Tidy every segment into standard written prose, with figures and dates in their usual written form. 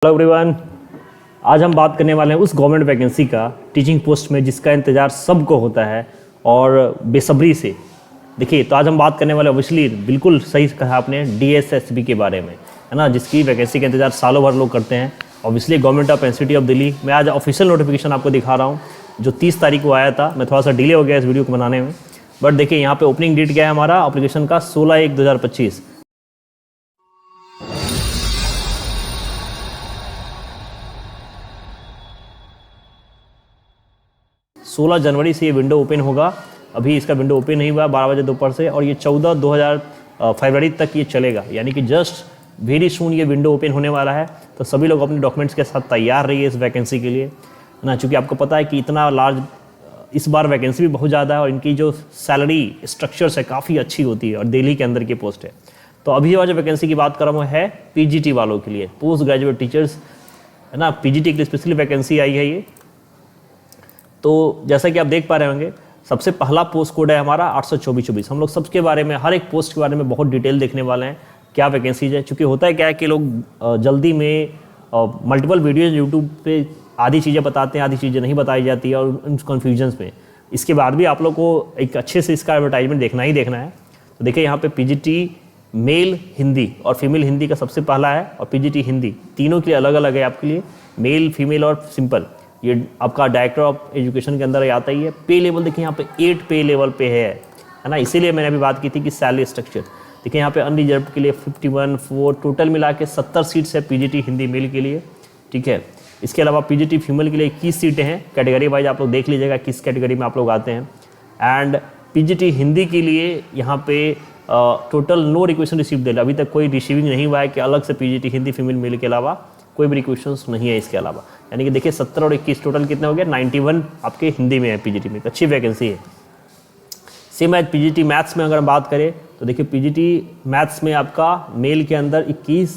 Hello everyone. आज हम बात करने वाले हैं उस गवर्नमेंट वैकेंसी का टीचिंग पोस्ट में जिसका इंतज़ार सबको होता है और बेसब्री से। देखिए, तो आज हम बात करने वाले ऑब्वियसली बिल्कुल सही कहा आपने DSSB के बारे में, है ना, जिसकी वैकेंसी का इंतजार सालों भर लोग करते हैं। Obviously government of NCT of Delhi. मैं आज ऑफिशियल नोटिफिकेशन आपको दिखा रहा हूँ जो 30 तारीख को आया था। मैं थोड़ा सा डिले हो गया इस वीडियो को बनाने में, बट देखिए यहाँ पे ओपनिंग डेट क्या है हमारा एप्लीकेशन का 16/1/2025। 16 जनवरी से ये विंडो ओपन होगा। अभी इसका विंडो ओपन नहीं हुआ 12 बजे दोपहर से, और ये 14 फरवरी तक ये चलेगा, यानी कि जस्ट वेरी सून ये विंडो ओपन होने वाला है। तो सभी लोग अपने डॉक्यूमेंट्स के साथ तैयार रहिए इस वैकेंसी के लिए ना, चूँकि आपको पता है कि इतना लार्ज इस बार वैकेंसी भी बहुत ज़्यादा है और इनकी जो सैलरी स्ट्रक्चर्स है काफ़ी अच्छी होती है और दिल्ली के अंदर की पोस्ट है। तो अभी जो वैकेंसी की बात कर रहा हूँ है PGT वालों के लिए, पोस्ट ग्रेजुएट टीचर्स, है ना। PGT के लिए स्पेशली वैकेंसी आई है ये। तो जैसा कि आप देख पा रहे होंगे, सबसे पहला पोस्ट कोड है हमारा 82424। हम लोग सबके बारे में, हर एक पोस्ट के बारे में बहुत डिटेल देखने वाले हैं, क्या वैकेंसीज है। क्योंकि होता है क्या है कि लोग जल्दी में मल्टीपल वीडियोज यूट्यूब पे आधी चीज़ें बताते हैं, आधी चीज़ें नहीं बताई जाती है, और उन कन्फ्यूजन्स में इसके बाद भी आप लोग को एक अच्छे से इसका एडवर्टाइजमेंट देखना ही देखना है। तो देखिए यहाँ पे PGT मेल हिंदी और फीमेल हिंदी का सबसे पहला है, और PGT हिंदी तीनों के लिए अलग अलग है आपके लिए, मेल फीमेल और सिंपल। ये आपका डायरेक्टर ऑफ एजुकेशन के अंदर आता ही है। पे लेवल देखिए यहाँ पे 8 पे लेवल पे है ना। इसीलिए मैंने अभी बात की थी कि सैलरी स्ट्रक्चर देखिए यहाँ पे अनरिजर्व के लिए 51 4 टोटल मिला के 70 सीट्स है PGT हिंदी मेल के लिए, ठीक है। इसके अलावा PGT फीमेल के लिए 21 सीटें हैं। कैटेगरी वाइज आप लोग देख लीजिएगा किस कैटेगरी में आप लोग आते हैं। एंड PGT हिंदी के लिए यहाँ पे टोटल नो रिक्वेशन रिसीव दे, अभी तक कोई रिसीविंग नहीं हुआ है कि अलग से PGT हिंदी फीमेल मेल के अलावा कोई भी रिक्वेशंस नहीं है इसके अलावा। यानी कि देखिए 17 और 21 टोटल कितना हो गया, 91 आपके हिंदी में है PGT में। अच्छी वैकेंसी है। सेम एज PGT मैथ्स में अगर हम बात करें तो देखिए PGT मैथ्स में आपका मेल के अंदर 21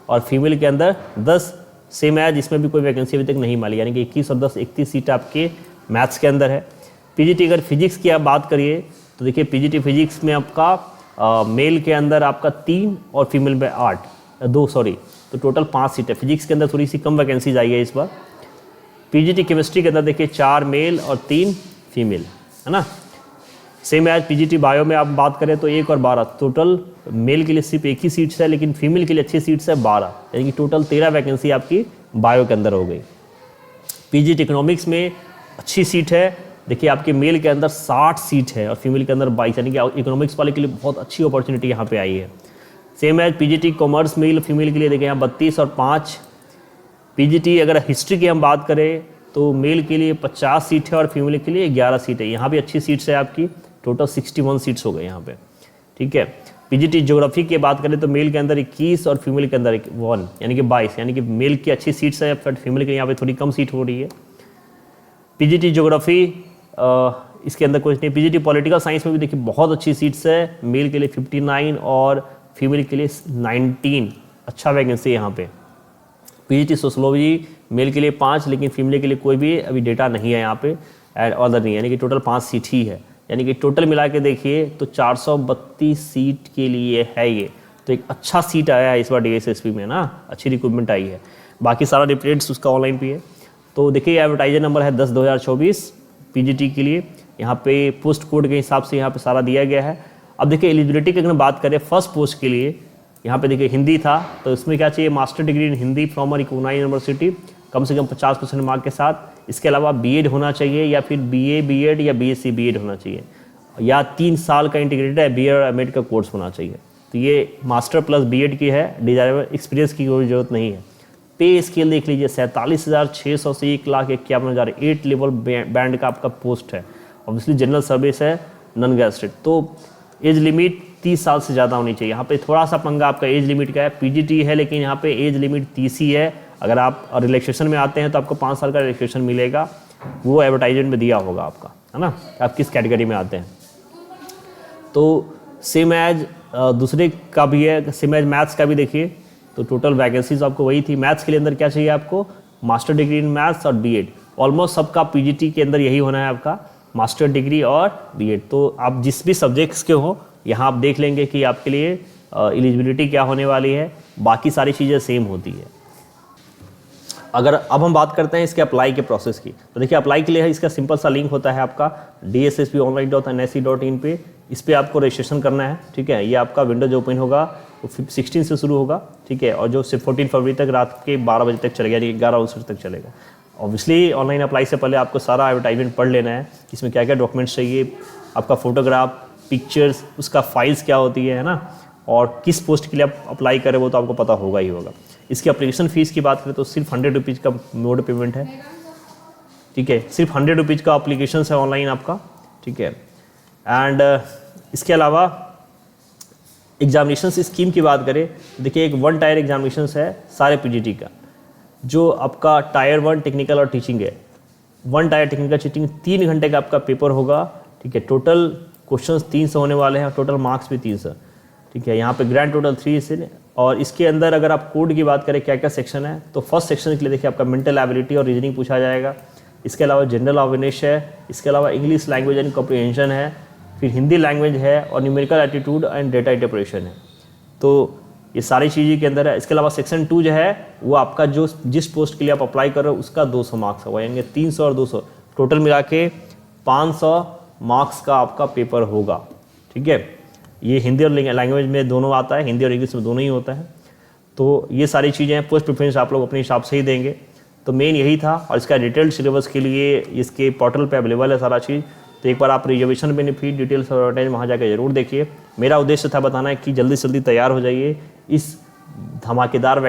और फीमेल के अंदर 10। सेम एज इसमें भी कोई वैकेंसी अभी तक नहीं मिली, यानी कि 21 और 10 31 सीट आपके मैथ्स के अंदर है। PGT अगर फिजिक्स की आप बात करिए तो देखिए PGT फिजिक्स में आपका मेल के अंदर आपका 3 और फीमेल में 2 तो टोटल 5 सीट है। फिजिक्स के अंदर थोड़ी सी कम वैकेंसीज आई है इस बार। PGT केमिस्ट्री के अंदर देखिए 4 मेल और 3 फीमेल, है ना। सेम एज PGT बायो में आप बात करें तो 1 और 12 टोटल मेल के लिए सिर्फ 1 ही सीट्स है, लेकिन फीमेल के लिए अच्छी सीट्स है 12, यानी कि टोटल 13 वैकेंसी आपकी बायो के अंदर हो गई। PGT इकोनॉमिक्स में अच्छी सीट है। देखिए आपके मेल के अंदर 60 सीट है और फीमेल के अंदर 22, यानी कि इकोनॉमिक्स वाले के लिए बहुत अच्छी अपॉर्चुनिटी यहाँ पे आई है। Same age PGT commerce male female के लिए देखिए यहाँ 32 और 5। PGT अगर हिस्ट्री की हम बात करें तो मेल के लिए 50 सीट है और फीमेल के लिए 11 सीट है। यहाँ भी अच्छी सीट्स है आपकी, टोटल 61 सीट्स हो गए यहाँ पे, ठीक है। PGT ज्योग्राफी की बात करें तो मेल के अंदर 21 और फीमेल के अंदर 1, यानी कि 22, यानी कि मेल की अच्छी सीट्स है, बट फीमेल के यहाँ पे थोड़ी कम सीट हो रही है। PGT ज्योग्राफी इसके अंदर कुछ नहीं। PGT पॉलिटिकल साइंस में भी देखिए बहुत अच्छी सीट्स है, मेल के लिए 59 और फीमेल के लिए 19, अच्छा वैकेंसी है यहाँ पे। PGT सोशलॉजी मेल के लिए 5, लेकिन फीमेल के लिए कोई भी अभी डेटा नहीं है यहाँ पे, एंड अदर नहीं, यानी कि टोटल 5 सीट ही है। यानी कि टोटल मिला के देखिए तो 432 सीट के लिए है ये, तो एक अच्छा सीट आया है इस बार DSSB में ना, अच्छी रिक्रूटमेंट आई है। बाकी सारा डिटेल्स उसका ऑनलाइन भी है। तो देखिए एडवर्टाइजर नंबर है 10/2024 PGT के लिए। यहाँ पे पोस्ट कोड के हिसाब से यहाँ पे सारा दिया गया है। अब देखिए एलिजिबिलिटी की अगर बात करें फर्स्ट पोस्ट के लिए, यहाँ पे देखिए हिंदी था, तो इसमें क्या चाहिए, master degree in Hindi from recognised university कम से कम 50% मार्क के साथ। इसके अलावा BEd होना चाहिए, या फिर BA BEd या BSc BEd होना चाहिए, या 3 साल का इंटीग्रेटेड है BA और MAd का कोर्स होना चाहिए। तो ये मास्टर प्लस BEd की है, डिजायरेबल एक्सपीरियंस की कोई जरूरत नहीं है। पे स्केल देख लीजिए 47,600 से 1,51,000, 8 लेवल बैंड का आपका पोस्ट है। ऑब्वियसली जनरल सर्विस है, नॉन गैजेटेड। तो एज लिमिट 30 साल से ज़्यादा होनी चाहिए। यहाँ पे थोड़ा सा पंगा आपका एज लिमिट का है, PGT है लेकिन यहाँ पे एज लिमिट 30 ही है। अगर आप रिलैक्सेशन में आते हैं तो आपको 5 साल का रिलैक्सेशन मिलेगा, वो एडवर्टाइजमेंट में दिया होगा आपका, है ना, आप किस कैटेगरी में आते हैं। तो सेम एज दूसरे का भी है, सेम एज मैथ्स का भी देखिए, तो टोटल वैकेंसीज आपको वही थी। मैथ्स के लिए अंदर क्या चाहिए आपको, मास्टर डिग्री इन मैथ्स और BEd। ऑलमोस्ट सबका PGT के अंदर यही होना है आपका, मास्टर डिग्री और BEd। तो आप जिस भी सब्जेक्ट्स के हो यहाँ आप देख लेंगे कि आपके लिए एलिजिबिलिटी क्या होने वाली है, बाकी सारी चीज़ें सेम होती है। अगर अब हम बात करते हैं इसके अप्लाई के प्रोसेस की, तो देखिए अप्लाई के लिए है इसका सिंपल सा लिंक होता है आपका dssponline.nsc.in पे, इस पर आपको रजिस्ट्रेशन करना है। ठीक है, ये आपका विंडो जो ओपन होगा वो 16 से शुरू होगा। ठीक है, और जो 14 फरवरी तक रात के 12 बजे तक चलेगा, यानी 11 तक चलेगा। ऑब्वियसली ऑनलाइन अप्लाई से पहले आपको सारा एडवर्टाइजमेंट पढ़ लेना है, इसमें क्या क्या डॉक्यूमेंट्स चाहिए, आपका फोटोग्राफ, पिक्चर्स, उसका फाइल्स क्या होती है ना, और किस पोस्ट के लिए आप अप्लाई करें वो तो आपको पता होगा ही होगा। इसकी एप्लीकेशन फ़ीस की बात करें तो सिर्फ 100 रुपीज़ का मोड पेमेंट है। ठीक है, सिर्फ 100 रुपीज़ का अप्लीकेशन है ऑनलाइन आपका। ठीक है, एंड इसके अलावा एग्जामिनेशन स्कीम की बात करें, देखिए एक 1 टायर एग्जामिनेशन है सारे पीजीटी का, जो आपका टायर 1 टेक्निकल और टीचिंग है। 1 टायर टेक्निकल टीचिंग 3 घंटे का आपका पेपर होगा। ठीक है, टोटल क्वेश्चंस 300 होने वाले हैं, टोटल मार्क्स भी 300। ठीक है, यहाँ पे ग्रैंड टोटल 3 से, और इसके अंदर अगर आप कोड की बात करें क्या क्या सेक्शन है, तो फर्स्ट सेक्शन के लिए देखिए आपका मेंटल एबिलिटी और रीजनिंग पूछा जाएगा। इसके अलावा जनरल अवेयरनेस है, इसके अलावा इंग्लिश लैंग्वेज एंड कॉम्प्रिहेंशन है, फिर हिंदी लैंग्वेज है, और numerical aptitude and data interpretation है। तो ये सारी चीज़ें के अंदर है। इसके अलावा सेक्शन 2 जो है वो आपका जो जिस पोस्ट के लिए आप अप्लाई कर रहे हो उसका 200 मार्क्स होगा, यानी 300 और 200 टोटल मिला के 500 मार्क्स का आपका पेपर होगा। ठीक है, ये हिंदी और लैंग्वेज में दोनों आता है, हिंदी और इंग्लिश में दोनों ही होता है। तो ये सारी चीज़ें पोस्ट प्रेफरेंस आप लोग अपने हिसाब से ही देंगे। तो मेन यही था, और इसका डिटेल्ड सिलेबस के लिए इसके पोर्टल पे अवेलेबल है सारा चीज़। तो एक बार आप रिजर्वेशन बेनिफिट डिटेल्स और एडवर्टाइज वहाँ जाकर जरूर देखिए। मेरा उद्देश्य था बताना है कि जल्दी से जल्दी तैयार हो जाइए इस धमाकेदार